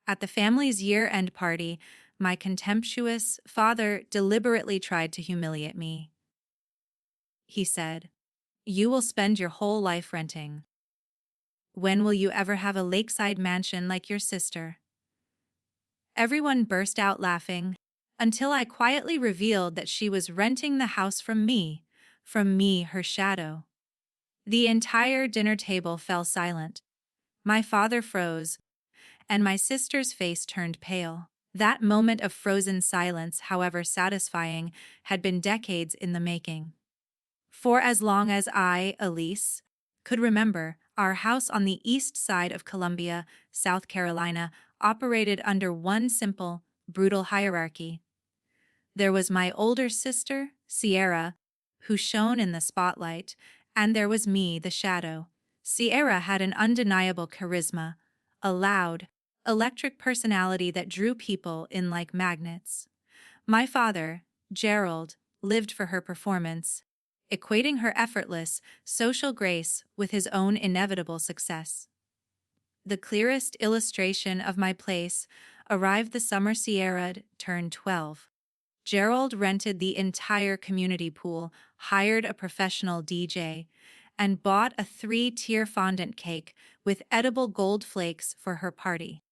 At the family's year-end party, my contemptuous father deliberately tried to humiliate me. He said, "You will spend your whole life renting. When will you ever have a lakeside mansion like your sister?" Everyone burst out laughing, until I quietly revealed that she was renting the house from me, her shadow. The entire dinner table fell silent. My father froze, and my sister's face turned pale. That moment of frozen silence, however satisfying, had been decades in the making. For as long as I, Elise, could remember, our house on the east side of Columbia, South Carolina, operated under one simple, brutal hierarchy. There was my older sister, Sierra, who shone in the spotlight, and there was me, the shadow. Sierra had an undeniable charisma, a loud, electric personality that drew people in like magnets. My father, Gerald, lived for her performance, equating her effortless, social grace with his own inevitable success. The clearest illustration of my place arrived the summer Sierra turned 12. Gerald rented the entire community pool, hired a professional DJ, and bought a 3-tier fondant cake with edible gold flakes for her party.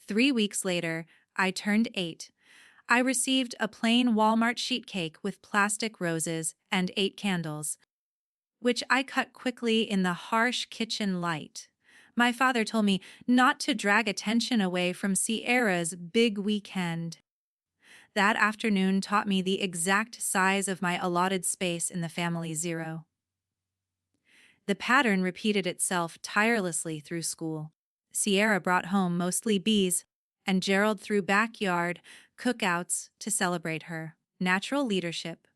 3 weeks later, I turned 8. I received a plain Walmart sheet cake with plastic roses and 8 candles, which I cut quickly in the harsh kitchen light. My father told me not to drag attention away from Sierra's big weekend. That afternoon taught me the exact size of my allotted space in the family zero. The pattern repeated itself tirelessly through school. Sierra brought home mostly B's, and Gerald threw backyard cookouts to celebrate her. Natural leadership.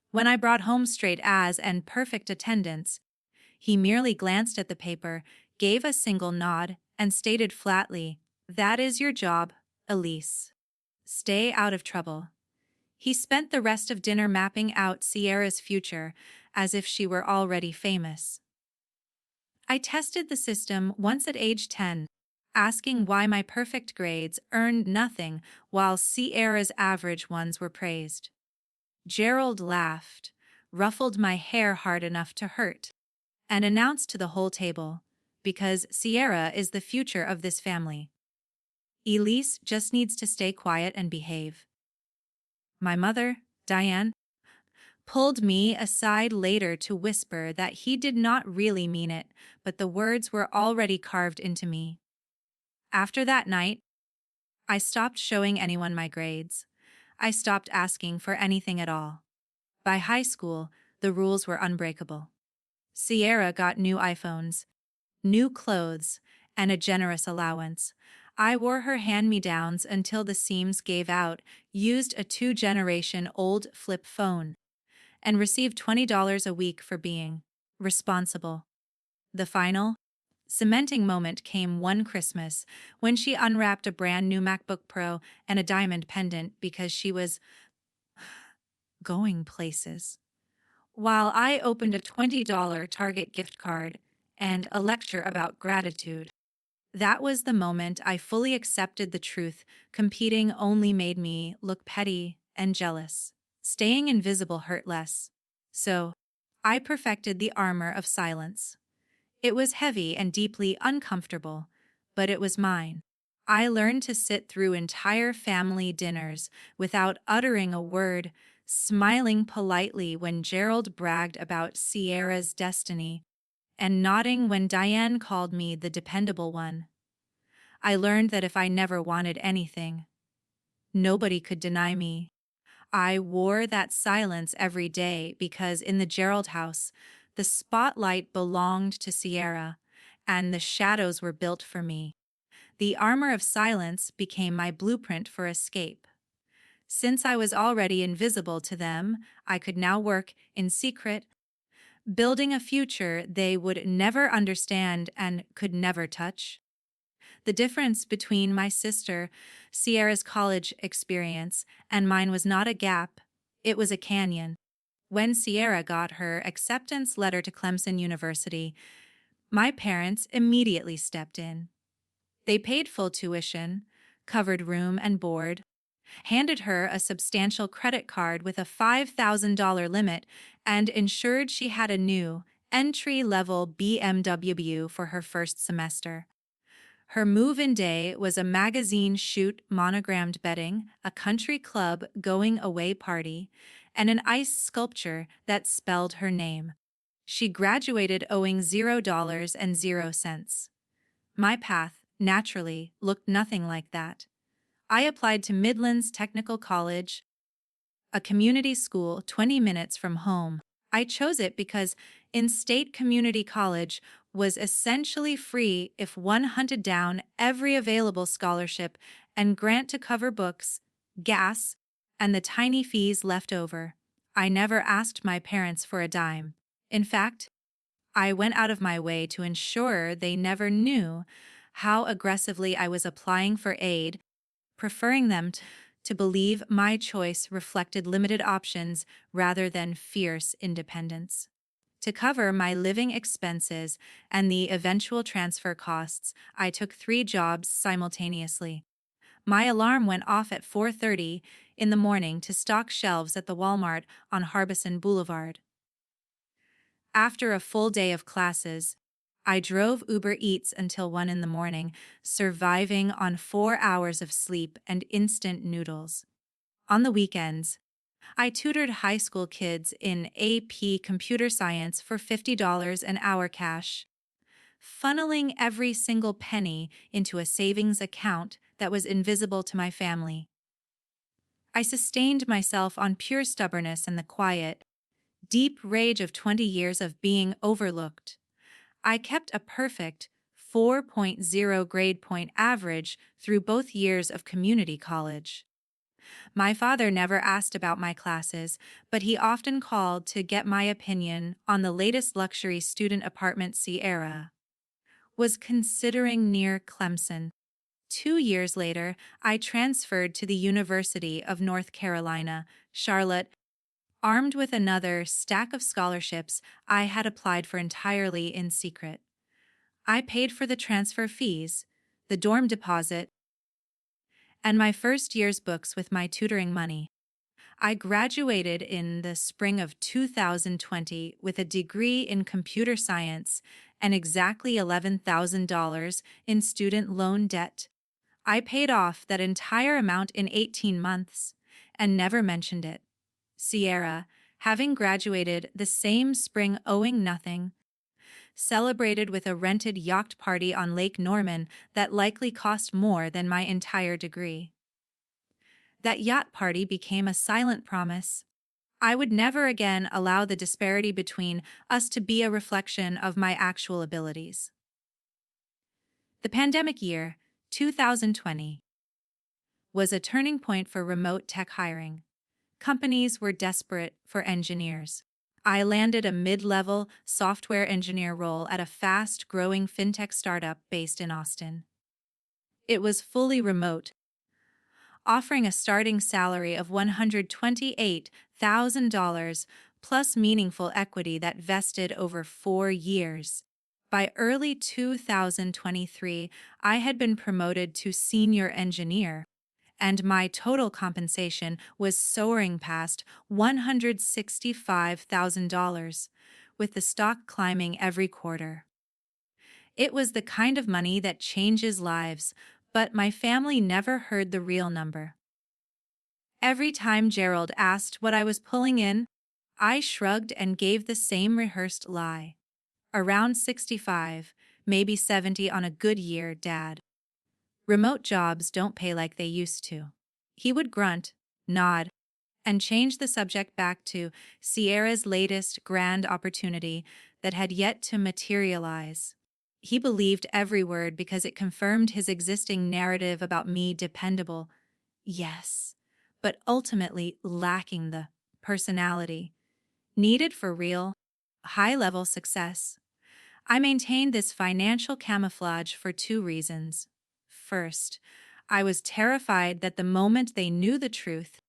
When I brought home straight A's and perfect attendance, he merely glanced at the paper, gave a single nod, and stated flatly, "That is your job, Elise. Stay out of trouble." He spent the rest of dinner mapping out Sierra's future as if she were already famous. I tested the system once at age 10, asking why my perfect grades earned nothing while Sierra's average ones were praised. Gerald laughed, ruffled my hair hard enough to hurt, and announced to the whole table, "Because Sierra is the future of this family. Elise just needs to stay quiet and behave." My mother, Diane, pulled me aside later to whisper that he did not really mean it, but the words were already carved into me. After that night, I stopped showing anyone my grades. I stopped asking for anything at all. By high school, the rules were unbreakable. Sierra got new iPhones, new clothes, and a generous allowance. I wore her hand-me-downs until the seams gave out, used a 2-generation-old flip phone, and received $20 a week for being responsible. The final, cementing moment came one Christmas when she unwrapped a brand new MacBook Pro and a diamond pendant because she was going places, while I opened a $20 Target gift card and a lecture about gratitude. That was the moment I fully accepted the truth. Competing only made me look petty and jealous. Staying invisible hurt less. So, I perfected the armor of silence. It was heavy and deeply uncomfortable, but it was mine. I learned to sit through entire family dinners without uttering a word, smiling politely when Gerald bragged about Sierra's destiny, and nodding when Diane called me the dependable one. I learned that if I never wanted anything, nobody could deny me. I wore that silence every day because in the Gerald house, the spotlight belonged to Sierra, and the shadows were built for me. The armor of silence became my blueprint for escape. Since I was already invisible to them, I could now work in secret, building a future they would never understand and could never touch. The difference between my sister, Sierra's college experience, and mine was not a gap, it was a canyon. When Sierra got her acceptance letter to Clemson University, my parents immediately stepped in. They paid full tuition, covered room and board, handed her a substantial credit card with a $5,000 limit, and ensured she had a new, entry-level BMW for her first semester. Her move-in day was a magazine shoot monogrammed bedding, a country club going-away party, and an ice sculpture that spelled her name. She graduated owing $0 My path, naturally, looked nothing like that. I applied to Midlands Technical College, a community school 20 minutes from home. I chose it because in-state community college was essentially free if one hunted down every available scholarship and grant to cover books, gas, and the tiny fees left over. I never asked my parents for a dime. In fact, I went out of my way to ensure they never knew how aggressively I was applying for aid, preferring them to believe my choice reflected limited options rather than fierce independence. To cover my living expenses and the eventual transfer costs, I took 3 jobs simultaneously. My alarm went off at 4:30 in the morning to stock shelves at the Walmart on Harbison Boulevard. After a full day of classes, I drove Uber Eats until 1 in the morning, surviving on 4 hours of sleep and instant noodles. On the weekends, I tutored high school kids in AP Computer Science for $50 an hour cash, funneling every single penny into a savings account that was invisible to my family. I sustained myself on pure stubbornness and the quiet, deep rage of 20 years of being overlooked. I kept a perfect 4.0 grade point average through both years of community college. My father never asked about my classes, but he often called to get my opinion on the latest luxury student apartment Sierra was considering near Clemson. 2 years later, I transferred to the University of North Carolina, Charlotte, armed with another stack of scholarships I had applied for entirely in secret. I paid for the transfer fees, the dorm deposit, and my first year's books with my tutoring money. I graduated in the spring of 2020 with a degree in computer science and exactly $11,000 in student loan debt. I paid off that entire amount in 18 months and never mentioned it. Sierra, having graduated the same spring owing nothing, celebrated with a rented yacht party on Lake Norman that likely cost more than my entire degree. That yacht party became a silent promise. I would never again allow the disparity between us to be a reflection of my actual abilities. The pandemic year, 2020, was a turning point for remote tech hiring. Companies were desperate for engineers. I landed a mid-level software engineer role at a fast-growing fintech startup based in Austin. It was fully remote, offering a starting salary of $128,000 plus meaningful equity that vested over 4 years. By early 2023, I had been promoted to senior engineer, and my total compensation was soaring past $165,000, with the stock climbing every quarter. It was the kind of money that changes lives, but my family never heard the real number. Every time Gerald asked what I was pulling in, I shrugged and gave the same rehearsed lie. Around 65, maybe 70 on a good year, Dad. Remote jobs don't pay like they used to. He would grunt, nod, and change the subject back to Sierra's latest grand opportunity that had yet to materialize. He believed every word because it confirmed his existing narrative about me dependable. Yes, but ultimately lacking the personality needed for real, high-level success. I maintained this financial camouflage for 2 reasons. First, I was terrified that the moment they knew the truth,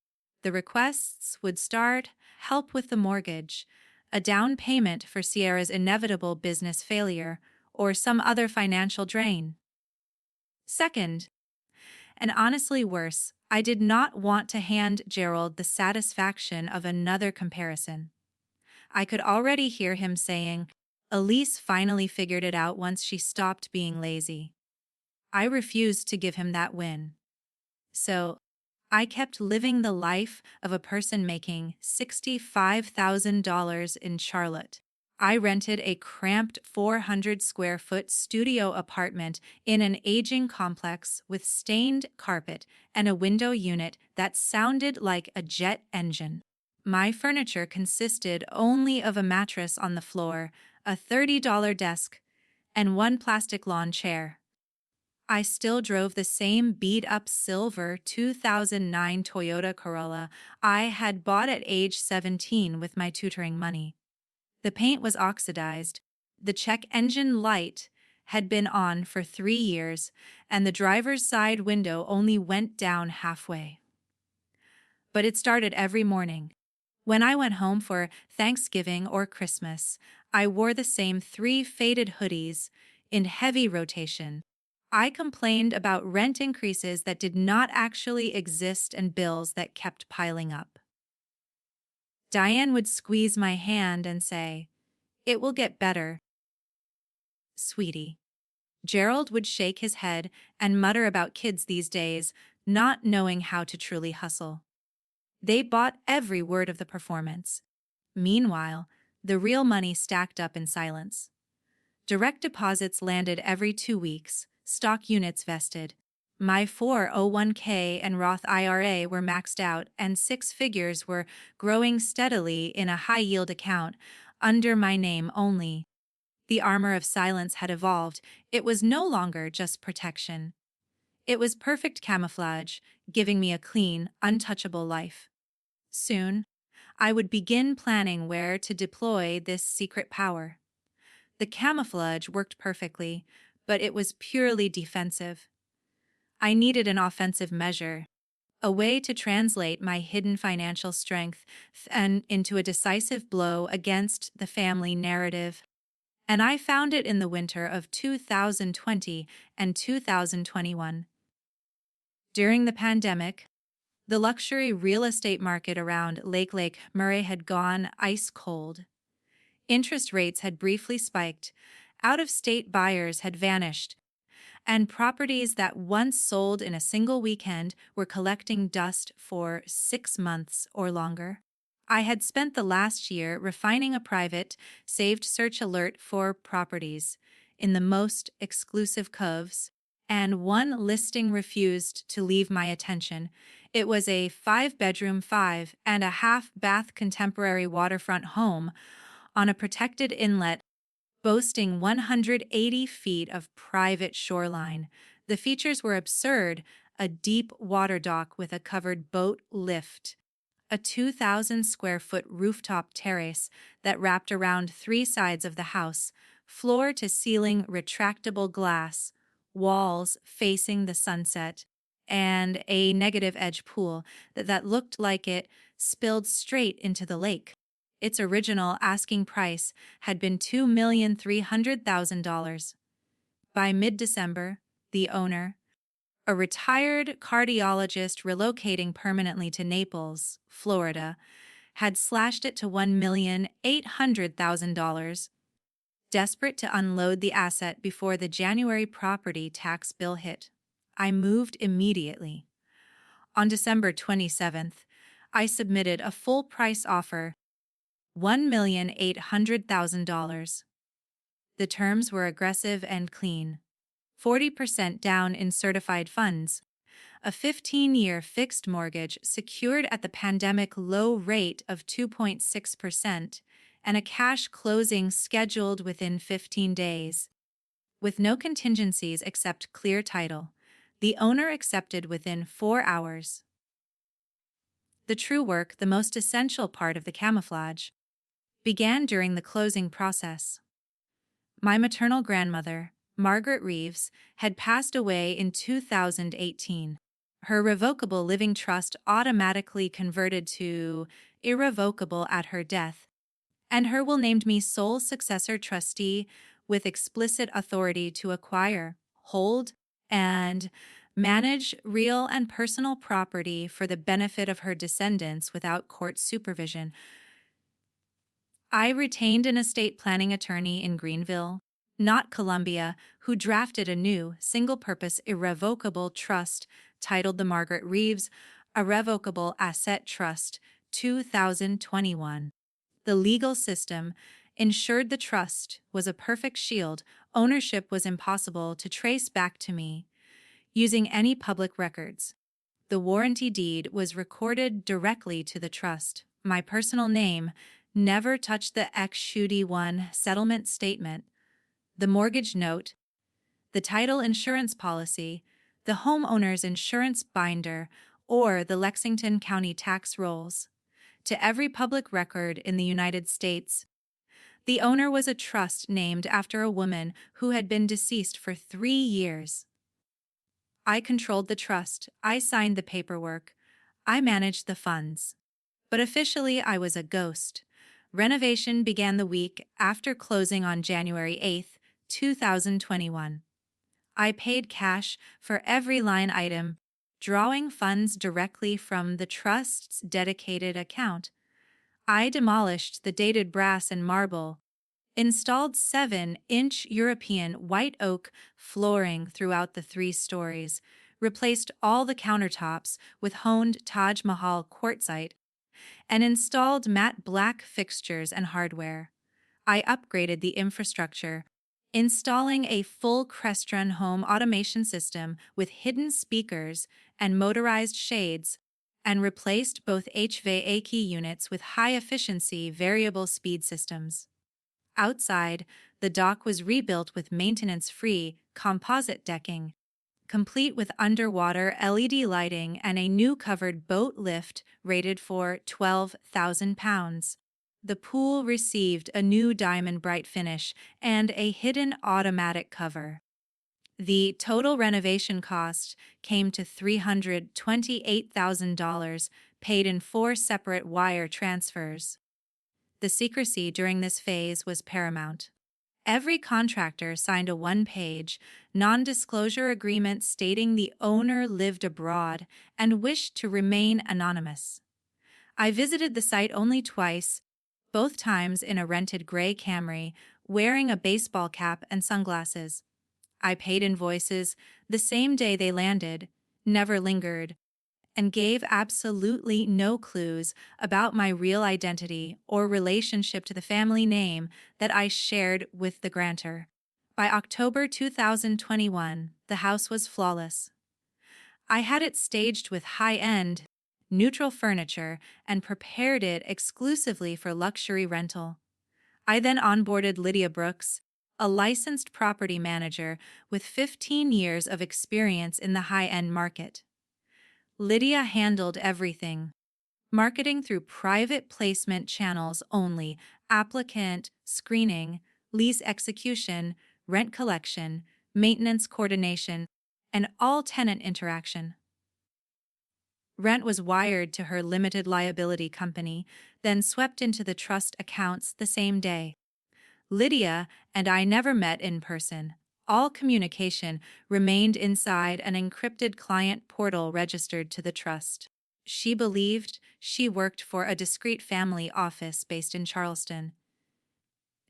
the requests would start help with the mortgage, a down payment for Sierra's inevitable business failure, or some other financial drain. Second, and honestly worse, I did not want to hand Gerald the satisfaction of another comparison. I could already hear him saying, Elise finally figured it out once she stopped being lazy. I refused to give him that win. So, I kept living the life of a person making $65,000 in Charlotte. I rented a cramped 400 square foot studio apartment in an aging complex with stained carpet and a window unit that sounded like a jet engine. My furniture consisted only of a mattress on the floor, a $30 desk, and one plastic lawn chair. I still drove the same beat-up silver 2009 Toyota Corolla I had bought at age 17 with my tutoring money. The paint was oxidized, the check engine light had been on for 3 years, and the driver's side window only went down halfway. But it started every morning. When I went home for Thanksgiving or Christmas, I wore the same 3 faded hoodies in heavy rotation. I complained about rent increases that did not actually exist and bills that kept piling up. Diane would squeeze my hand and say, "It will get better, sweetie." Gerald would shake his head and mutter about kids these days, not knowing how to truly hustle. They bought every word of the performance. Meanwhile, the real money stacked up in silence. Direct deposits landed every 2 weeks, stock units vested. My 401k and Roth IRA were maxed out, and 6 figures were growing steadily in a high-yield account under my name only. The armor of silence had evolved. It was no longer just protection. It was perfect camouflage, giving me a clean, untouchable life. Soon, I would begin planning where to deploy this secret power. The camouflage worked perfectly, but it was purely defensive. I needed an offensive measure, a way to translate my hidden financial strength into a decisive blow against the family narrative. And I found it in the winter of 2020 and 2021. During the pandemic, the luxury real estate market around Lake Murray had gone ice cold. Interest rates had briefly spiked, out-of-state buyers had vanished, and properties that once sold in a single weekend were collecting dust for 6 months or longer. I had spent the last year refining a private, saved search alert for properties in the most exclusive coves, and one listing refused to leave my attention. It was a 5-bedroom, 5.5-bath contemporary waterfront home on a protected inlet boasting 180 feet of private shoreline. The features were absurd: a deep water dock with a covered boat lift, a 2,000 square foot rooftop terrace that wrapped around 3 sides of the house, floor to ceiling retractable glass, walls facing the sunset, and a negative edge pool that looked like it spilled straight into the lake. Its original asking price had been $2,300,000. By mid-December, the owner, a retired cardiologist relocating permanently to Naples, Florida, had slashed it to $1,800,000. Desperate to unload the asset before the January property tax bill hit, I moved immediately. On December 27th, I submitted a full-price offer, $1,800,000. The terms were aggressive and clean: 40% down in certified funds, a 15-year fixed mortgage secured at the pandemic low rate of 2.6%, and a cash closing scheduled within 15 days. With no contingencies except clear title, the owner accepted within 4 hours. The true work, the most essential part of the camouflage, began during the closing process. My maternal grandmother, Margaret Reeves, had passed away in 2018. Her revocable living trust automatically converted to irrevocable at her death, and her will named me sole successor trustee with explicit authority to acquire, hold, and manage real and personal property for the benefit of her descendants without court supervision. I retained an estate planning attorney in Greenville, not Columbia, who drafted a new, single-purpose, irrevocable trust titled the Margaret Reeves Irrevocable Asset Trust 2021. The legal system ensured the trust was a perfect shield. Ownership was impossible to trace back to me using any public records. The warranty deed was recorded directly to the trust. My personal name never touched the X-Shooty-1 settlement statement, the mortgage note, the title insurance policy, the homeowner's insurance binder, or the Lexington County tax rolls. To every public record in the United States, the owner was a trust named after a woman who had been deceased for 3 years. I controlled the trust, I signed the paperwork, I managed the funds. But officially, I was a ghost. Renovation began the week after closing on January 8, 2021. I paid cash for every line item, drawing funds directly from the trust's dedicated account. I demolished the dated brass and marble, installed 7-inch European white oak flooring throughout the 3 stories, replaced all the countertops with honed Taj Mahal quartzite, and installed matte black fixtures and hardware. I upgraded the infrastructure, installing a full Crestron home automation system with hidden speakers and motorized shades, and replaced both HVAC units with high-efficiency variable speed systems. Outside, the dock was rebuilt with maintenance-free composite decking, complete with underwater LED lighting and a new covered boat lift rated for 12,000 pounds. The pool received a new diamond bright finish and a hidden automatic cover. The total renovation cost came to $328,000, paid in 4 separate wire transfers. The secrecy during this phase was paramount. Every contractor signed a 1-page, non-disclosure agreement stating the owner lived abroad and wished to remain anonymous. I visited the site only twice, both times in a rented gray Camry, wearing a baseball cap and sunglasses. I paid invoices the same day they landed, never lingered, and gave absolutely no clues about my real identity or relationship to the family name that I shared with the grantor. By October 2021, the house was flawless. I had it staged with high-end, neutral furniture and prepared it exclusively for luxury rental. I then onboarded Lydia Brooks, a licensed property manager with 15 years of experience in the high-end market. Lydia handled everything: marketing through private placement channels only, applicant screening, lease execution, rent collection, maintenance coordination, and all tenant interaction. Rent was wired to her limited liability company, then swept into the trust accounts the same day. Lydia and I never met in person. All communication remained inside an encrypted client portal registered to the trust. She believed she worked for a discreet family office based in Charleston.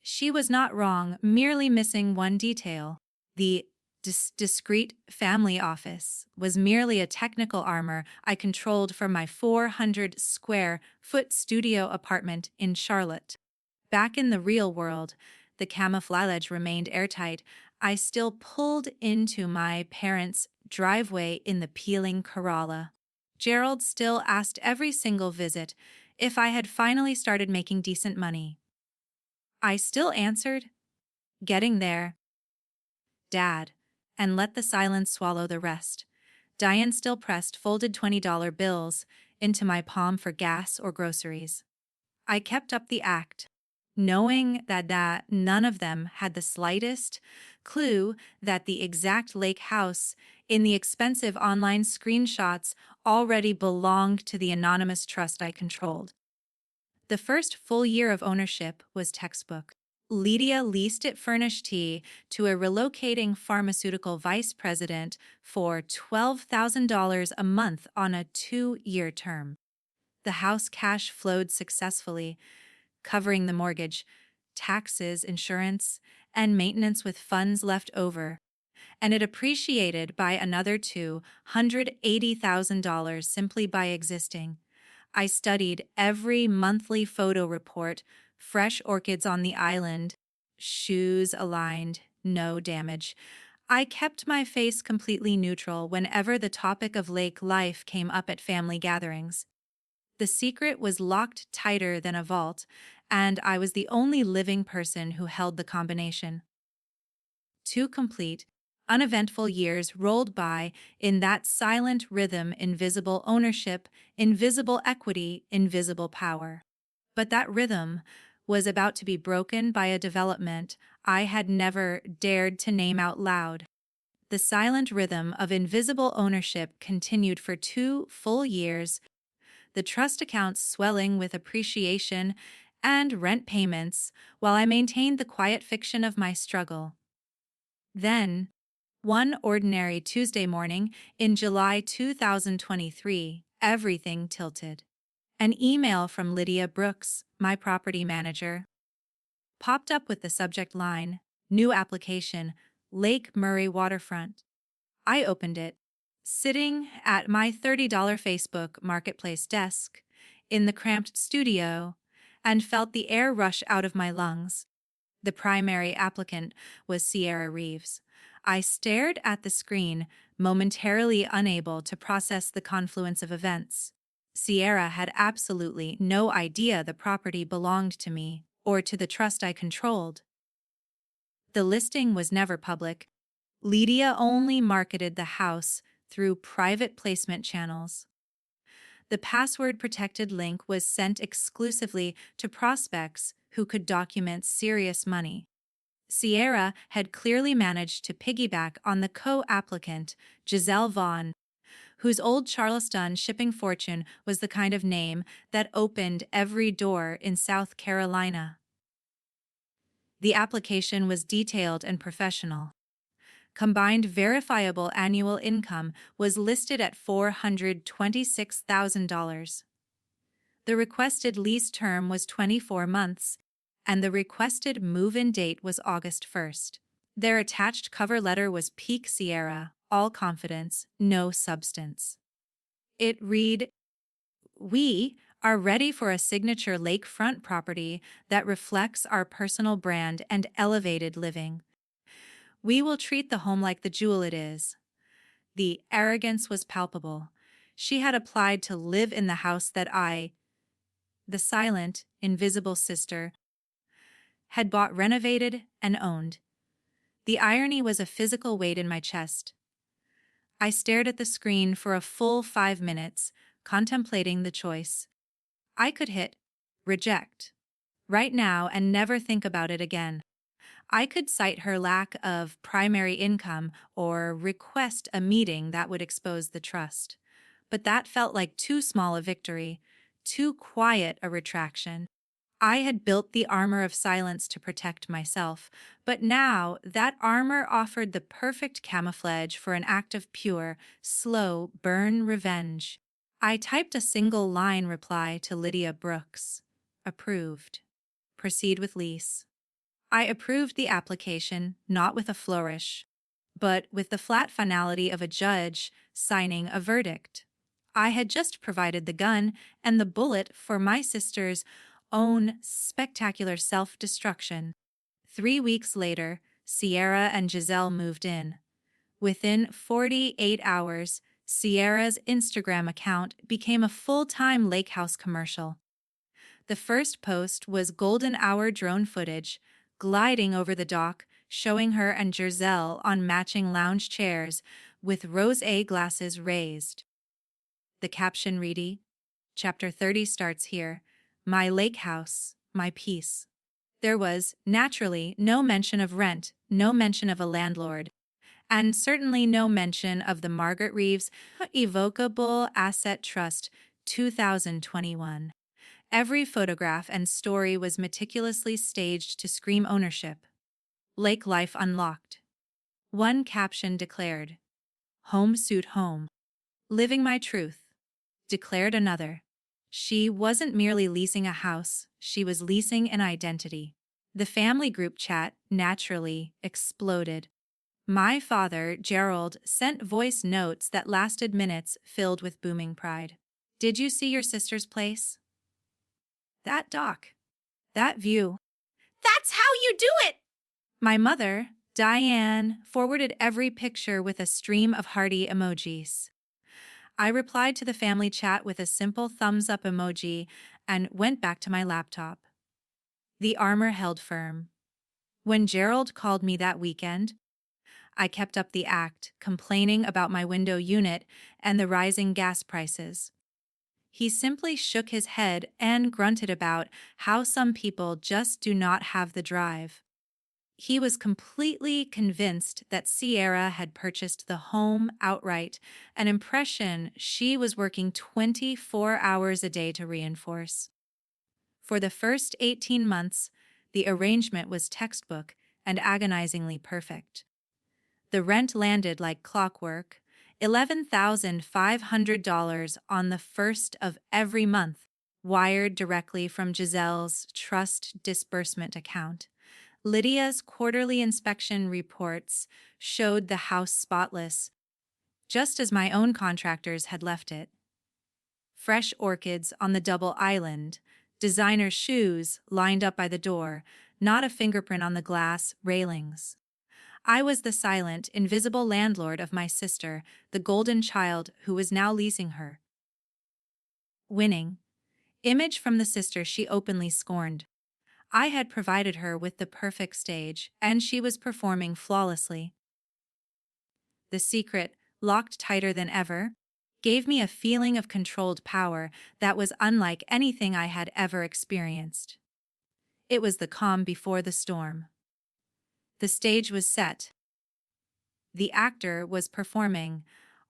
She was not wrong, merely missing one detail. The discreet family office was merely a technical armor I controlled from my 400-square-foot studio apartment in Charlotte. Back in the real world, the camouflage remained airtight. I still pulled into my parents' driveway in the peeling Corolla. Gerald still asked every single visit if I had finally started making decent money. I still answered, "Getting there, Dad," and let the silence swallow the rest. Diane still pressed folded $20 bills into my palm for gas or groceries. I kept up the act, knowing that none of them had the slightest clue that the exact lake house in the expensive online screenshots already belonged to the anonymous trust I controlled. The first full year of ownership was textbook. Lydia leased it furnished to a relocating pharmaceutical vice president for $12,000 a month on a 2-year term. The house cash flowed successfully, covering the mortgage, taxes, insurance, and maintenance with funds left over, and it appreciated by another $280,000 simply by existing. I studied every monthly photo report, fresh orchids on the island, shoes aligned, no damage. I kept my face completely neutral whenever the topic of lake life came up at family gatherings. The secret was locked tighter than a vault, and I was the only living person who held the combination. 2 complete, uneventful years rolled by in that silent rhythm: invisible ownership, invisible equity, invisible power. But that rhythm was about to be broken by a development I had never dared to name out loud. The silent rhythm of invisible ownership continued for 2 full years, the trust accounts swelling with appreciation and rent payments while I maintained the quiet fiction of my struggle. Then, one ordinary Tuesday morning in July 2023, everything tilted. An email from Lydia Brooks, my property manager, popped up with the subject line, "New application, Lake Murray waterfront." I opened it, sitting at my $30 Facebook Marketplace desk in the cramped studio, and felt the air rush out of my lungs. The primary applicant was Sierra Reeves. I stared at the screen, momentarily unable to process the confluence of events. Sierra had absolutely no idea the property belonged to me or to the trust I controlled. The listing was never public. Lydia only marketed the house through private placement channels. The password-protected link was sent exclusively to prospects who could document serious money. Sierra had clearly managed to piggyback on the co-applicant, Giselle Vaughn, whose old Charleston shipping fortune was the kind of name that opened every door in South Carolina. The application was detailed and professional. Combined verifiable annual income was listed at $426,000. The requested lease term was 24 months, and the requested move-in date was August 1st. Their attached cover letter was peak Sierra, all confidence, no substance. It read, "We are ready for a signature lakefront property that reflects our personal brand and elevated living. We will treat the home like the jewel it is." The arrogance was palpable. She had applied to live in the house that I, the silent, invisible sister, had bought, renovated, and owned. The irony was a physical weight in my chest. I stared at the screen for a full 5 minutes, contemplating the choice. I could hit reject right now and never think about it again. I could cite her lack of primary income or request a meeting that would expose the trust. But that felt like too small a victory, too quiet a retraction. I had built the armor of silence to protect myself, but now that armor offered the perfect camouflage for an act of pure, slow burn revenge. I typed a single-line reply to Lydia Brooks. Approved. Proceed with lease. I approved the application, not with a flourish, but with the flat finality of a judge signing a verdict. I had just provided the gun and the bullet for my sister's own spectacular self-destruction. 3 weeks later, Sierra and Giselle moved in. Within 48 hours, Sierra's Instagram account became a full-time lake house commercial. The first post was golden hour drone footage, gliding over the dock, showing her and Giselle on matching lounge chairs with rosé glasses raised. The caption read, "Chapter 30 starts here. My lake house, my peace." There was, naturally, no mention of rent, no mention of a landlord, and certainly no mention of the Margaret Reeves Evocable Asset Trust 2021. Every photograph and story was meticulously staged to scream ownership. Lake life unlocked. One caption declared, "Home suit home. Living my truth," declared another. She wasn't merely leasing a house, she was leasing an identity. The family group chat, naturally, exploded. My father, Gerald, sent voice notes that lasted minutes filled with booming pride. "Did you see your sister's place? That dock. That view. That's how you do it!" My mother, Diane, forwarded every picture with a stream of hearty emojis. I replied to the family chat with a simple thumbs up emoji and went back to my laptop. The armor held firm. When Gerald called me that weekend, I kept up the act, complaining about my window unit and the rising gas prices. He simply shook his head and grunted about how some people just do not have the drive. He was completely convinced that Sierra had purchased the home outright, an impression she was working 24 hours a day to reinforce. For the first 18 months, the arrangement was textbook and agonizingly perfect. The rent landed like clockwork, $11,500 on the first of every month, wired directly from Giselle's trust disbursement account. Lydia's quarterly inspection reports showed the house spotless, just as my own contractors had left it. Fresh orchids on the double island, designer shoes lined up by the door, not a fingerprint on the glass railings. I was the silent, invisible landlord of my sister, the golden child who was now leasing her. Winning. Image from the sister she openly scorned. I had provided her with the perfect stage, and she was performing flawlessly. The secret, locked tighter than ever, gave me a feeling of controlled power that was unlike anything I had ever experienced. It was the calm before the storm. The stage was set. The actor was performing.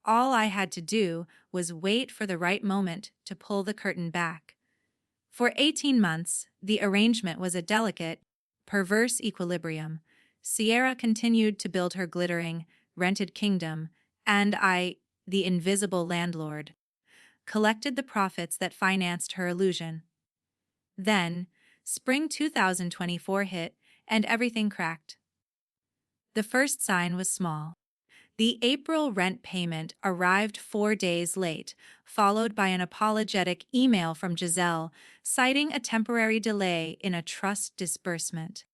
All I had to do was wait for the right moment to pull the curtain back. For 18 months, the arrangement was a delicate, perverse equilibrium. Sierra continued to build her glittering, rented kingdom, and I, the invisible landlord, collected the profits that financed her illusion. Then, spring 2024 hit, and everything cracked. The first sign was small. The April rent payment arrived 4 days late, followed by an apologetic email from Giselle citing a temporary delay in a trust disbursement.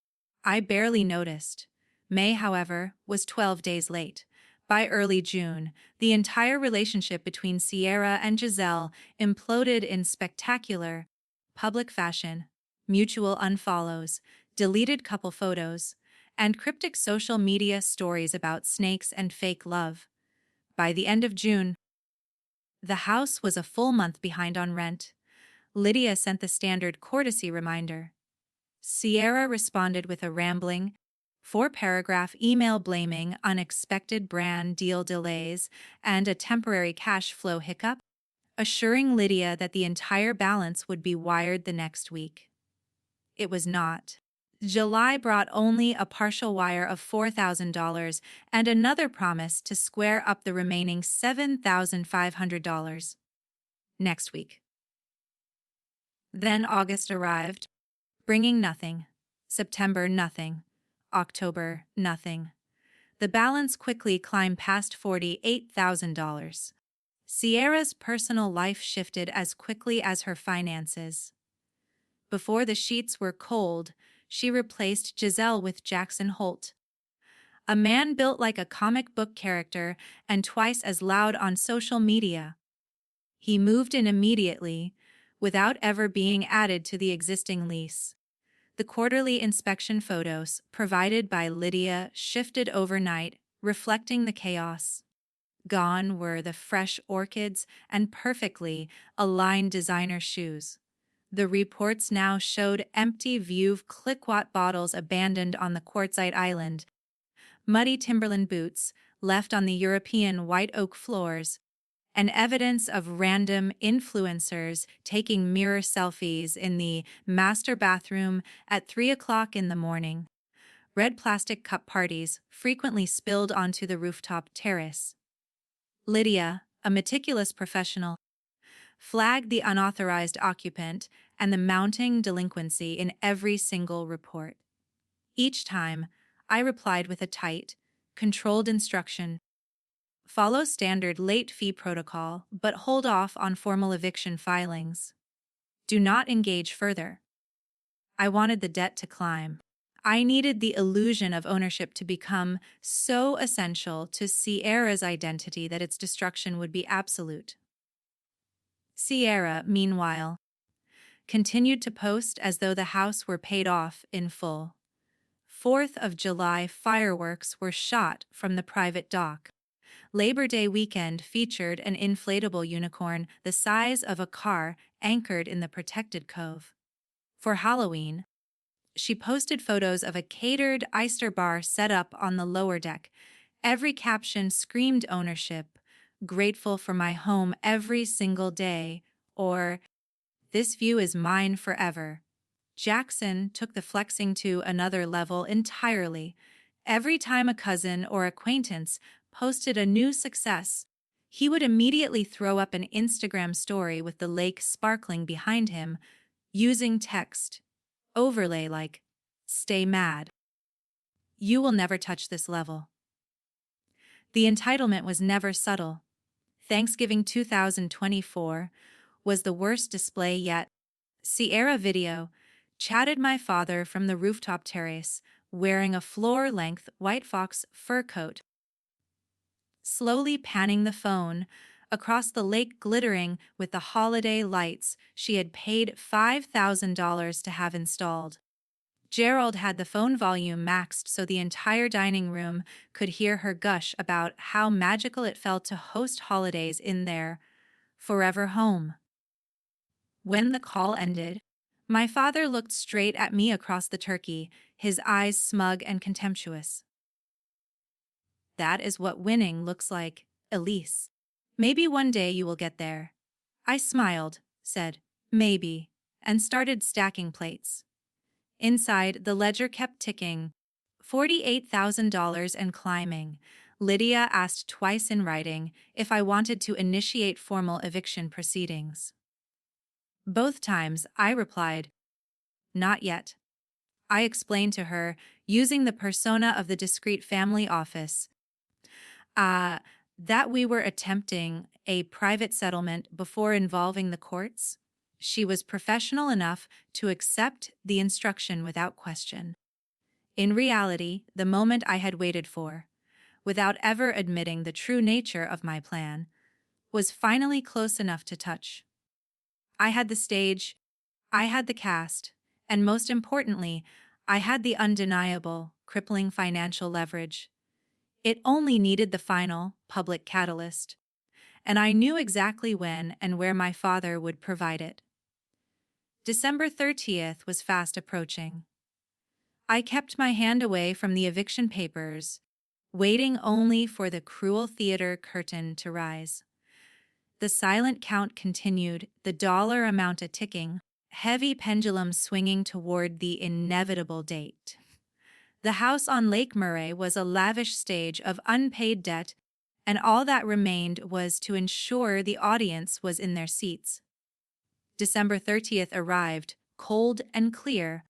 I barely noticed. May, however, was 12 days late. By early June, the entire relationship between Sierra and Giselle imploded in spectacular, public fashion, mutual unfollows, deleted couple photos, and cryptic social media stories about snakes and fake love. By the end of June, the house was a full month behind on rent. Lydia sent the standard courtesy reminder. Sierra responded with a rambling, 4-paragraph email blaming unexpected brand deal delays and a temporary cash flow hiccup, assuring Lydia that the entire balance would be wired the next week. It was not. July brought only a partial wire of $4,000 and another promise to square up the remaining $7,500 next week. Then August arrived, bringing nothing. September, nothing. October, nothing. The balance quickly climbed past $48,000. Sierra's personal life shifted as quickly as her finances. Before the sheets were cold, she replaced Giselle with Jackson Holt, a man built like a comic book character and twice as loud on social media. He moved in immediately, without ever being added to the existing lease. The quarterly inspection photos provided by Lydia shifted overnight, reflecting the chaos. Gone were the fresh orchids and perfectly aligned designer shoes. The reports now showed empty Veuve Clicquot bottles abandoned on the quartzite island, muddy Timberland boots left on the European white oak floors, and evidence of random influencers taking mirror selfies in the master bathroom at 3 o'clock in the morning. Red plastic cup parties frequently spilled onto the rooftop terrace. Lydia, a meticulous professional, flagged the unauthorized occupant and the mounting delinquency in every single report. Each time, I replied with a tight, controlled instruction: follow standard late fee protocol, but hold off on formal eviction filings. Do not engage further. I wanted the debt to climb. I needed the illusion of ownership to become so essential to Sierra's identity that its destruction would be absolute. Sierra, meanwhile, continued to post as though the house were paid off in full. 4th of July fireworks were shot from the private dock. Labor Day weekend featured an inflatable unicorn the size of a car anchored in the protected cove. For Halloween, she posted photos of a catered oyster bar set up on the lower deck. Every caption screamed ownership: grateful for my home every single day, or this view is mine forever. Jackson took the flexing to another level entirely. Every time a cousin or acquaintance posted a new success, he would immediately throw up an Instagram story with the lake sparkling behind him, using text overlay like, "Stay mad. You will never touch this level." The entitlement was never subtle. Thanksgiving 2024 was the worst display yet. Sierra video chatted my father from the rooftop terrace, wearing a floor-length white fox fur coat, slowly panning the phone across the lake glittering with the holiday lights she had paid $5,000 to have installed. Gerald had the phone volume maxed so the entire dining room could hear her gush about how magical it felt to host holidays in their forever home. When the call ended, my father looked straight at me across the turkey, his eyes smug and contemptuous. "That is what winning looks like, Elise. Maybe one day you will get there." I smiled, said, "Maybe," and started stacking plates. Inside, the ledger kept ticking. $48,000 and climbing. Lydia asked twice in writing if I wanted to initiate formal eviction proceedings. Both times, I replied, "Not yet." I explained to her, using the persona of the discreet family office, that we were attempting a private settlement before involving the courts. She was professional enough to accept the instruction without question. In reality, the moment I had waited for, without ever admitting the true nature of my plan, was finally close enough to touch. I had the stage, I had the cast, and most importantly, I had the undeniable, crippling financial leverage. It only needed the final, public catalyst, and I knew exactly when and where my father would provide it. December 30th was fast approaching. I kept my hand away from the eviction papers, waiting only for the cruel theater curtain to rise. The silent count continued, the dollar amount a-ticking, heavy pendulum swinging toward the inevitable date. The house on Lake Murray was a lavish stage of unpaid debt, and all that remained was to ensure the audience was in their seats. December 30th arrived, cold and clear.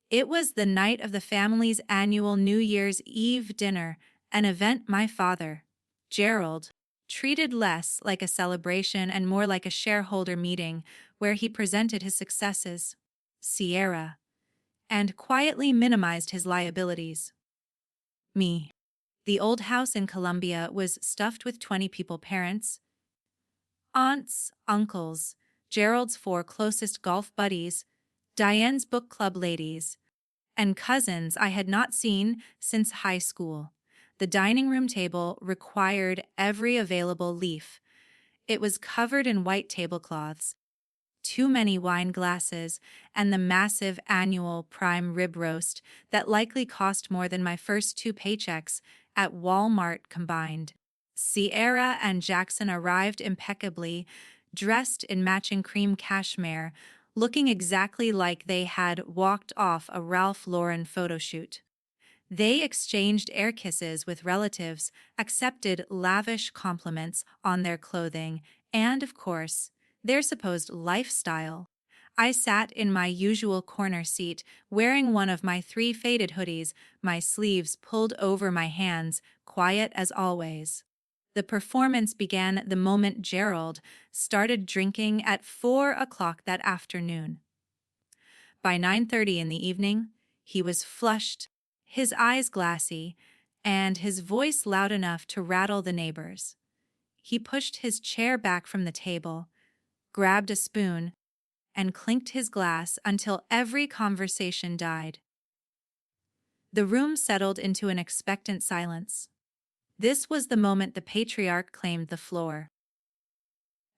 It was the night of the family's annual New Year's Eve dinner, an event my father, Gerald, treated less like a celebration and more like a shareholder meeting where he presented his successes, Sierra, and quietly minimized his liabilities. Me. The old house in Columbia was stuffed with 20 people: parents, aunts, uncles, Gerald's 4 closest golf buddies, Diane's book club ladies, and cousins I had not seen since high school. The dining room table required every available leaf. It was covered in white tablecloths, too many wine glasses, and the massive annual prime rib roast that likely cost more than my first 2 paychecks at Walmart combined. Sierra and Jackson arrived impeccably, dressed in matching cream cashmere, looking exactly like they had walked off a Ralph Lauren photo shoot. They exchanged air kisses with relatives, accepted lavish compliments on their clothing, and, of course, their supposed lifestyle. I sat in my usual corner seat, wearing one of my 3 faded hoodies, my sleeves pulled over my hands, quiet as always. The performance began the moment Gerald started drinking at 4 o'clock that afternoon. By 9:30 in the evening, he was flushed, his eyes glassy, and his voice loud enough to rattle the neighbors. He pushed his chair back from the table, grabbed a spoon, and clinked his glass until every conversation died. The room settled into an expectant silence. This was the moment the patriarch claimed the floor.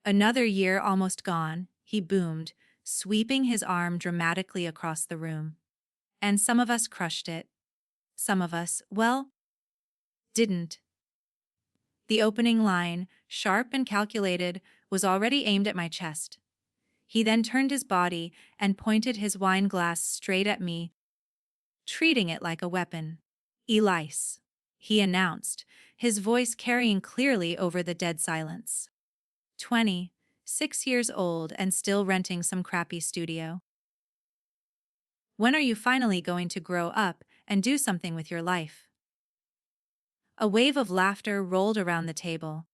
Another year almost gone, he boomed, sweeping his arm dramatically across the room. And some of us crushed it. Some of us, well, didn't. The opening line, sharp and calculated, was already aimed at my chest. He then turned his body and pointed his wine glass straight at me, treating it like a weapon. Elise, he announced, his voice carrying clearly over the dead silence. 20, 6 years old and still renting some crappy studio. When are you finally going to grow up and do something with your life? A wave of laughter rolled around the table.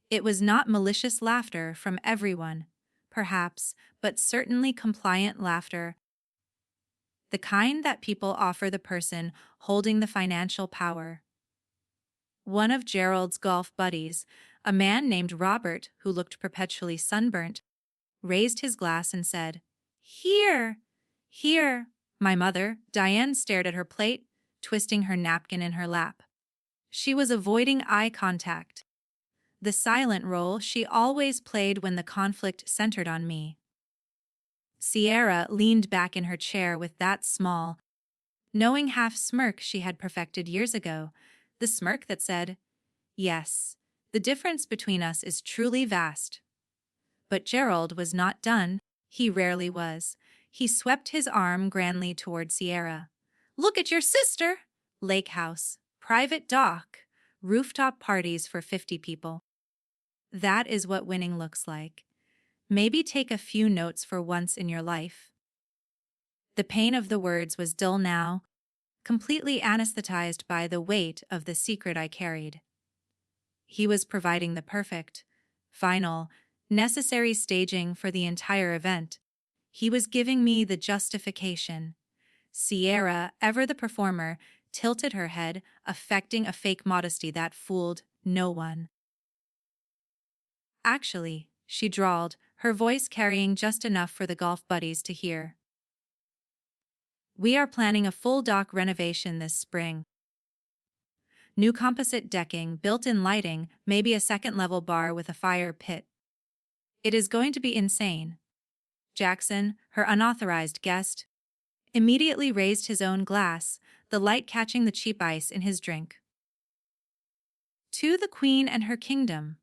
It was not malicious laughter from everyone, perhaps, but certainly compliant laughter, the kind that people offer the person holding the financial power. One of Gerald's golf buddies, a man named Robert who looked perpetually sunburnt, raised his glass and said, "Here, here." My mother, Diane, stared at her plate, twisting her napkin in her lap. She was avoiding eye contact, the silent role she always played when the conflict centered on me. Sierra leaned back in her chair with that small, knowing half smirk she had perfected years ago, the smirk that said, "Yes, the difference between us is truly vast." But Gerald was not done. He rarely was. He swept his arm grandly toward Sierra. "Look at your sister! Lake house, private dock, rooftop parties for 50 people. That is what winning looks like. Maybe take a few notes for once in your life." The pain of the words was dull now, completely anesthetized by the weight of the secret I carried. He was providing the perfect, final, necessary staging for the entire event. He was giving me the justification. Sierra, ever the performer, tilted her head, affecting a fake modesty that fooled no one. "Actually," she drawled, her voice carrying just enough for the golf buddies to hear, "we are planning a full dock renovation this spring. New composite decking, built-in lighting, maybe a second-level bar with a fire pit. It is going to be insane." Jackson, her unauthorized guest, immediately raised his own glass, the light catching the cheap ice in his drink. "To the Queen and her kingdom."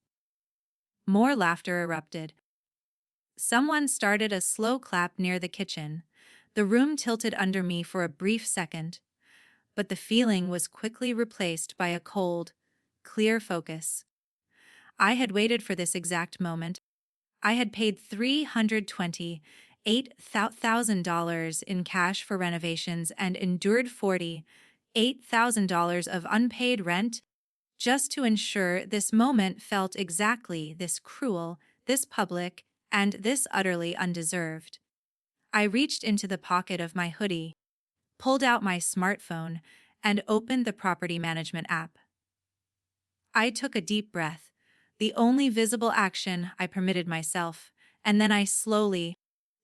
More laughter erupted. Someone started a slow clap near the kitchen. The room tilted under me for a brief second, but the feeling was quickly replaced by a cold, clear focus. I had waited for this exact moment. I had paid $328,000 in cash for renovations and endured $48,000 of unpaid rent just to ensure this moment felt exactly this cruel, this public, and this utterly undeserved. I reached into the pocket of my hoodie, pulled out my smartphone, and opened the property management app. I took a deep breath, the only visible action I permitted myself, and then I slowly,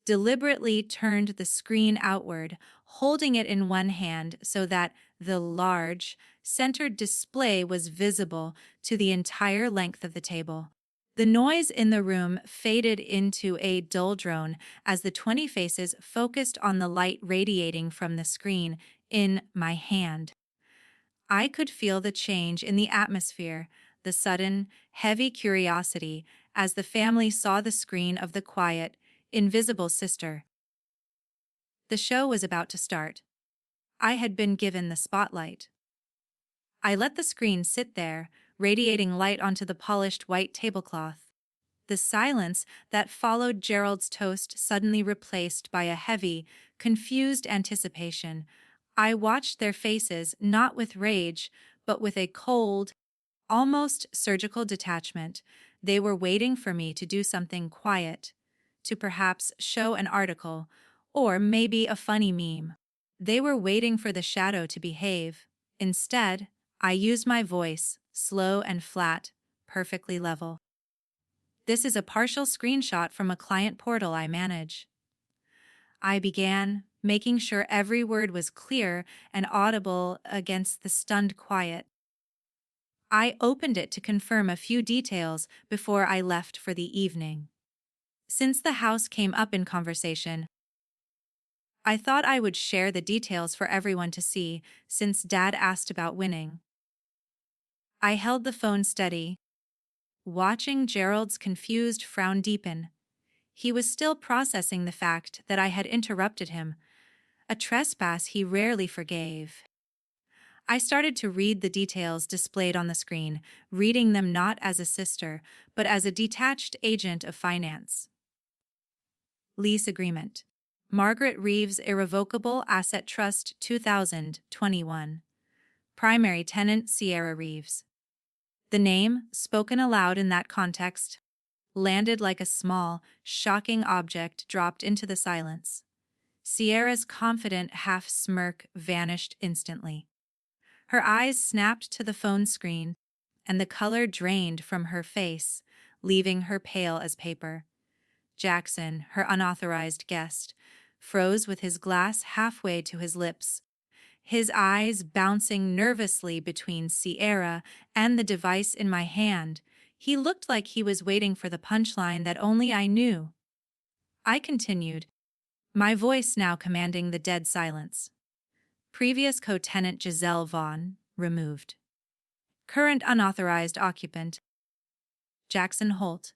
deliberately turned the screen outward, holding it in one hand so that the large, centered display was visible to the entire length of the table. The noise in the room faded into a dull drone as the 20 faces focused on the light radiating from the screen in my hand. I could feel the change in the atmosphere, the sudden, heavy curiosity as the family saw the screen of the quiet, invisible sister. The show was about to start. I had been given the spotlight. I let the screen sit there, radiating light onto the polished white tablecloth. The silence that followed Gerald's toast suddenly replaced by a heavy, confused anticipation. I watched their faces not with rage, but with a cold, almost surgical detachment. They were waiting for me to do something quiet, to perhaps show an article, or maybe a funny meme. They were waiting for the shadow to behave. Instead, I used my voice, slow and flat, perfectly level. This is a partial screenshot from a client portal I manage. I began, making sure every word was clear and audible against the stunned quiet. I opened it to confirm a few details before I left for the evening. Since the house came up in conversation, I thought I would share the details for everyone to see, since Dad asked about winning. I held the phone steady, watching Gerald's confused frown deepen. He was still processing the fact that I had interrupted him, a trespass he rarely forgave. I started to read the details displayed on the screen, reading them not as a sister, but as a detached agent of finance. Lease agreement. Margaret Reeves Irrevocable Asset Trust 2021. Primary tenant Sierra Reeves. The name, spoken aloud in that context, landed like a small, shocking object dropped into the silence. Sierra's confident half-smirk vanished instantly. Her eyes snapped to the phone screen, and the color drained from her face, leaving her pale as paper. Jackson, her unauthorized guest, froze with his glass halfway to his lips, his eyes bouncing nervously between Sierra and the device in my hand. He looked like he was waiting for the punchline that only I knew. I continued, my voice now commanding the dead silence. Previous co-tenant Giselle Vaughn, removed. Current unauthorized occupant, Jackson Holt.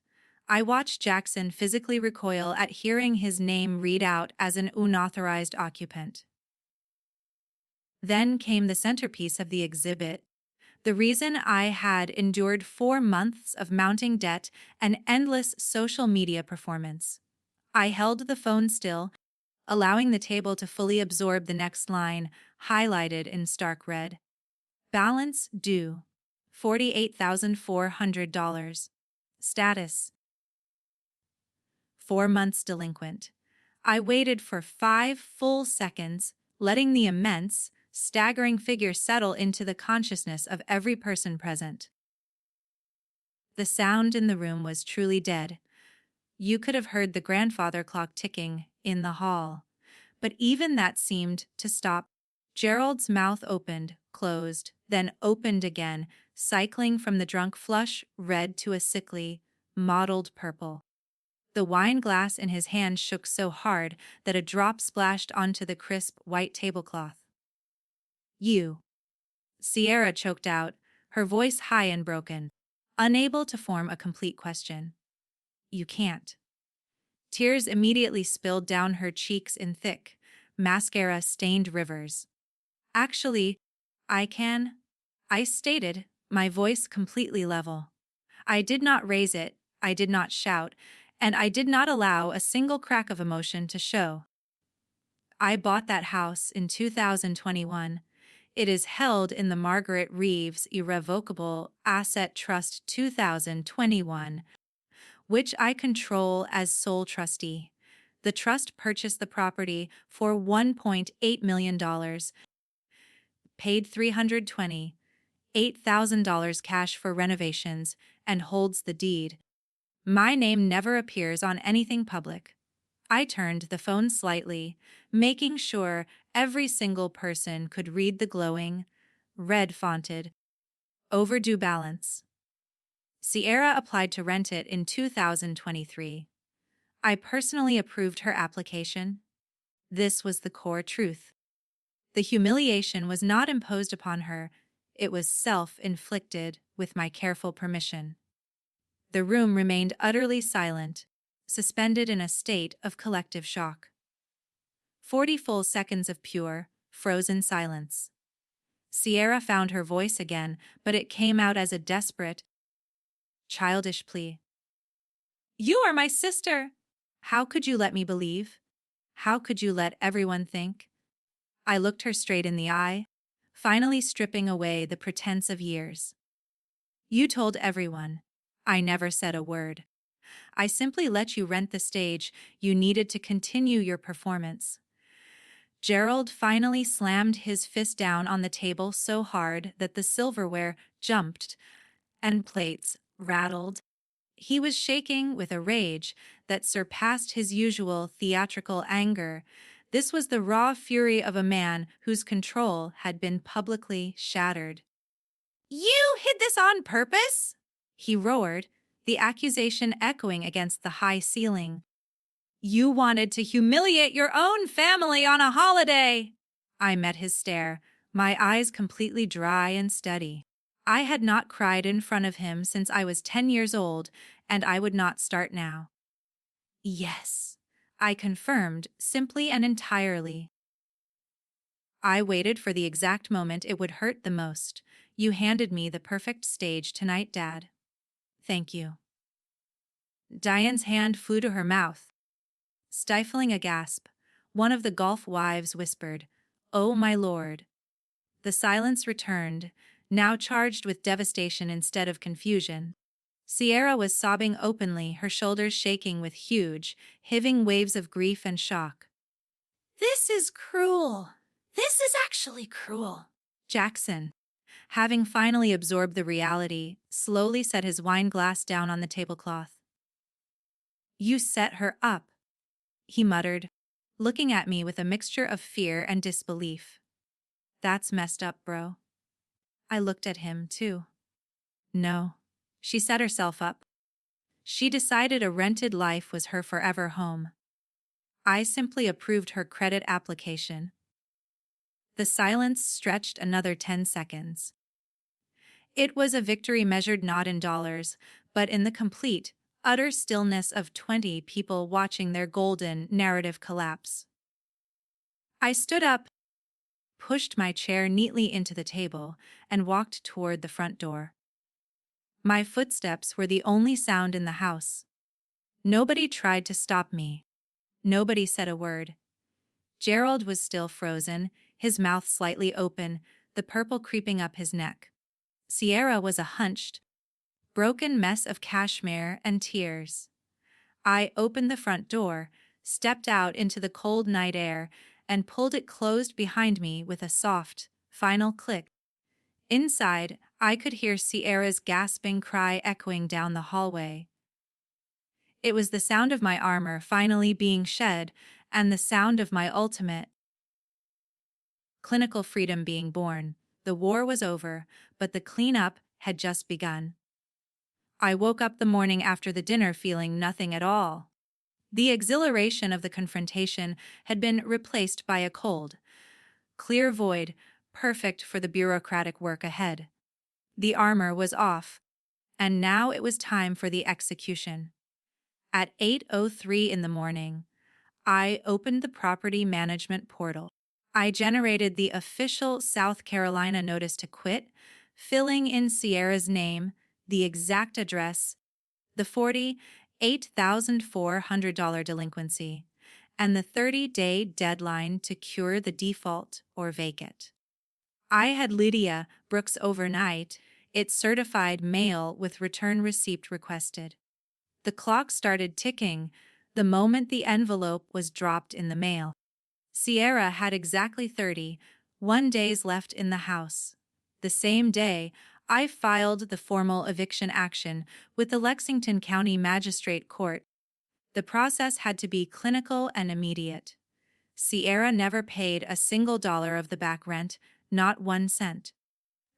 I watched Jackson physically recoil at hearing his name read out as an unauthorized occupant. Then came the centerpiece of the exhibit, the reason I had endured 4 months of mounting debt and endless social media performance. I held the phone still, allowing the table to fully absorb the next line, highlighted in stark red. Balance due, $48,400. Status, 4 months delinquent. I waited for 5 full seconds, letting the immense, staggering figure settle into the consciousness of every person present. The sound in the room was truly dead. You could have heard the grandfather clock ticking in the hall. But even that seemed to stop. Gerald's mouth opened, closed, then opened again, cycling from the drunk flush red to a sickly, mottled purple. The wine glass in his hand shook so hard that a drop splashed onto the crisp white tablecloth. You. Sierra choked out, her voice high and broken, unable to form a complete question. You can't. Tears immediately spilled down her cheeks in thick, mascara-stained rivers. Actually, I can, I stated, my voice completely level. I did not raise it, I did not shout, and I did not allow a single crack of emotion to show. I bought that house in 2021. It is held in the Margaret Reeves Irrevocable Asset Trust 2021, which I control as sole trustee. The trust purchased the property for $1.8 million, paid $328,000 cash for renovations, and holds the deed. My name never appears on anything public. I turned the phone slightly, making sure every single person could read the glowing, red-fonted, overdue balance. Sierra applied to rent it in 2023. I personally approved her application. This was the core truth. The humiliation was not imposed upon her, it was self-inflicted. with my careful permission. The room remained utterly silent, suspended in a state of collective shock. 40 full seconds of pure, frozen silence. Sierra found her voice again, but it came out as a desperate, childish plea. "You are my sister! How could you let me believe? How could you let everyone think?" I looked her straight in the eye, finally stripping away the pretense of years. "You told everyone. I never said a word. I simply let you rent the stage you needed to continue your performance." Gerald finally slammed his fist down on the table so hard that the silverware jumped and plates rattled. He was shaking with a rage that surpassed his usual theatrical anger. This was the raw fury of a man whose control had been publicly shattered. "You hid this on purpose?" he roared, the accusation echoing against the high ceiling. "You wanted to humiliate your own family on a holiday!" I met his stare, my eyes completely dry and steady. I had not cried in front of him since I was 10 years old, and I would not start now. "Yes," I confirmed, simply and entirely. I waited for the exact moment it would hurt the most. "You handed me the perfect stage tonight, Dad." "Thank you." Diane's hand flew to her mouth. Stifling a gasp, one of the Gulf wives whispered, "Oh, my lord." The silence returned, now charged with devastation instead of confusion. Sierra was sobbing openly, her shoulders shaking with huge, heaving waves of grief and shock. "This is cruel. This is actually cruel." Jackson, having finally absorbed the reality, slowly set his wine glass down on the tablecloth. "You set her up," he muttered, looking at me with a mixture of fear and disbelief. "That's messed up, bro." I looked at him, too. "No, she set herself up. She decided a rented life was her forever home. I simply approved her credit application." The silence stretched another 10 seconds. It was a victory measured not in dollars, but in the complete, utter stillness of 20 people watching their golden narrative collapse. I stood up, pushed my chair neatly into the table, and walked toward the front door. My footsteps were the only sound in the house. Nobody tried to stop me. Nobody said a word. Gerald was still frozen, his mouth slightly open, the purple creeping up his neck. Sierra was a hunched, broken mess of cashmere and tears. I opened the front door, stepped out into the cold night air, and pulled it closed behind me with a soft, final click. Inside, I could hear Sierra's gasping cry echoing down the hallway. It was the sound of my armor finally being shed, and the sound of my ultimate clinical freedom being born. The war was over, but the cleanup had just begun. I woke up the morning after the dinner feeling nothing at all. The exhilaration of the confrontation had been replaced by a cold, clear void, perfect for the bureaucratic work ahead. The armor was off, and now it was time for the execution. At 8:03 in the morning, I opened the property management portal. I generated the official South Carolina notice to quit, filling in Sierra's name, the exact address, the $48,400 delinquency, and the 30-day deadline to cure the default or vacate. I had Lydia Brooks overnight, its certified mail with return receipt requested. The clock started ticking the moment the envelope was dropped in the mail. Sierra had exactly 31 days left in the house. The same day, I filed the formal eviction action with the Lexington County Magistrate Court. The process had to be clinical and immediate. Sierra never paid a single dollar of the back rent, not 1 cent.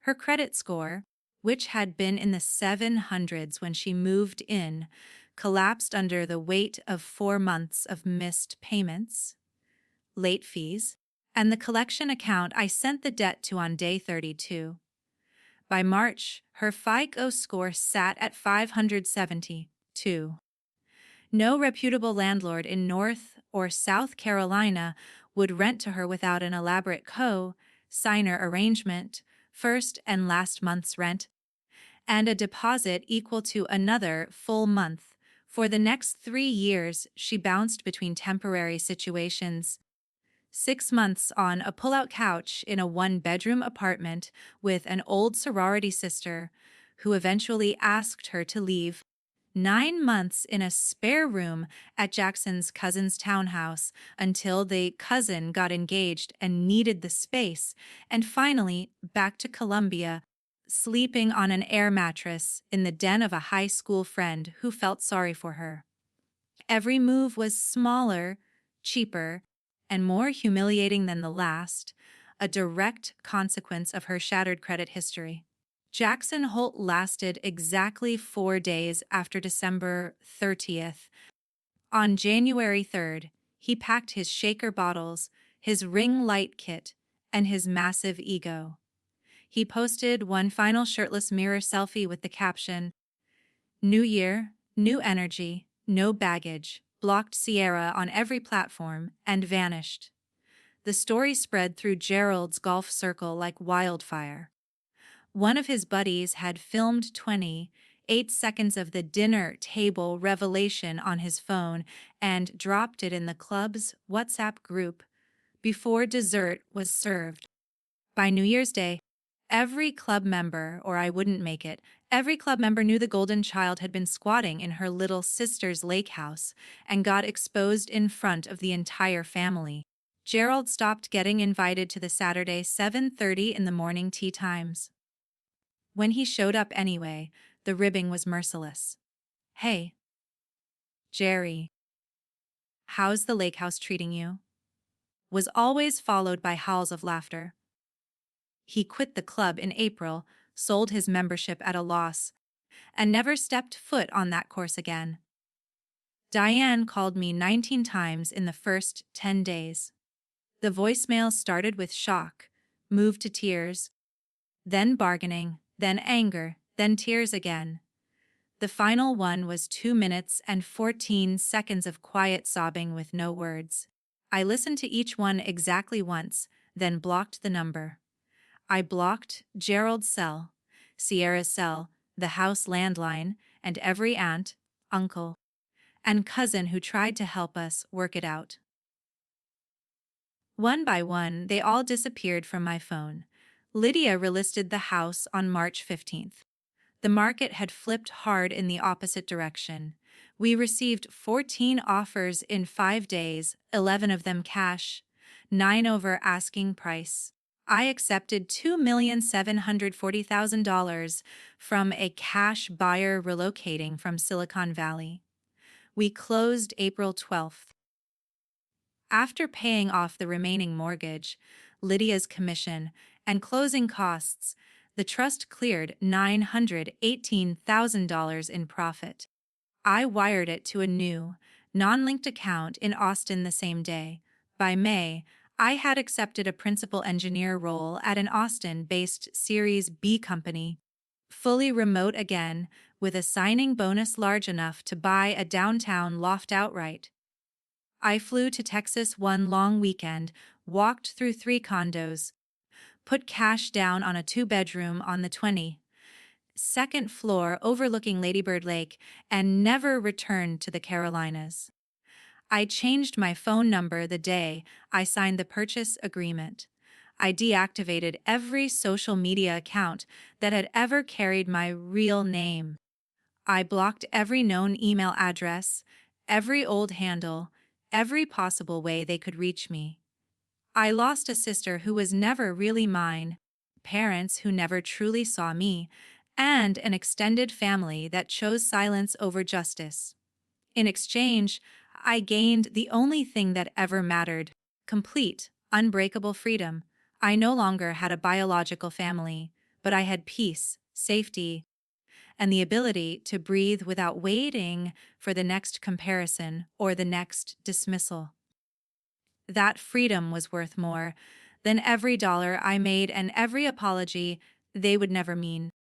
Her credit score, which had been in the 700s when she moved in, collapsed under the weight of 4 months of missed payments, late fees, and the collection account I sent the debt to on day 32. By March, her FICO score sat at 572. No reputable landlord in North or South Carolina would rent to her without an elaborate co-signer arrangement, first and last month's rent, and a deposit equal to another full month. For the next 3 years, she bounced between temporary situations. 6 months on a pull-out couch in a one-bedroom apartment with an old sorority sister who eventually asked her to leave. 9 months in a spare room at Jackson's cousin's townhouse until the cousin got engaged and needed the space, and finally back to Columbia, sleeping on an air mattress in the den of a high school friend who felt sorry for her. Every move was smaller, cheaper, and more humiliating than the last, a direct consequence of her shattered credit history. Jackson Holt lasted exactly 4 days after December 30th. On January 3rd, he packed his shaker bottles, his ring light kit, and his massive ego. He posted one final shirtless mirror selfie with the caption, "New year, new energy, no baggage," blocked Sierra on every platform, and vanished. The story spread through Gerald's golf circle like wildfire. One of his buddies had filmed 28 seconds of the dinner table revelation on his phone and dropped it in the club's WhatsApp group before dessert was served. By New Year's Day, every club member, or I wouldn't make it, every club member knew the golden child had been squatting in her little sister's lake house and got exposed in front of the entire family. Gerald stopped getting invited to the Saturday 7:30 in the morning tea times. When he showed up anyway, the ribbing was merciless. "Hey, Jerry, how's the lake house treating you?" was always followed by howls of laughter. He quit the club in April, sold his membership at a loss, and never stepped foot on that course again. Diane called me 19 times in the first 10 days. The voicemail started with shock, moved to tears, then bargaining, then anger, then tears again. The final one was 2 minutes and 14 seconds of quiet sobbing with no words. I listened to each one exactly once, then blocked the number. I blocked Gerald's cell, Sierra's cell, the house landline, and every aunt, uncle, and cousin who tried to help us work it out. One by one, they all disappeared from my phone. Lydia relisted the house on March 15th. The market had flipped hard in the opposite direction. We received 14 offers in 5 days, 11 of them cash, 9 over asking price. I accepted $2,740,000 from a cash buyer relocating from Silicon Valley. We closed April 12th. After paying off the remaining mortgage, Lydia's commission, and closing costs, the trust cleared $918,000 in profit. I wired it to a new, non-linked account in Austin the same day. By May, I had accepted a principal engineer role at an Austin-based Series B company, fully remote again, with a signing bonus large enough to buy a downtown loft outright. I flew to Texas one long weekend, walked through 3 condos, put cash down on a 2-bedroom on the 22nd floor overlooking Lady Bird Lake, and never returned to the Carolinas. I changed my phone number the day I signed the purchase agreement. I deactivated every social media account that had ever carried my real name. I blocked every known email address, every old handle, every possible way they could reach me. I lost a sister who was never really mine, parents who never truly saw me, and an extended family that chose silence over justice. In exchange, I gained the only thing that ever mattered: complete, unbreakable freedom. I no longer had a biological family, but I had peace, safety, and the ability to breathe without waiting for the next comparison or the next dismissal. That freedom was worth more than every dollar I made and every apology They would never mean.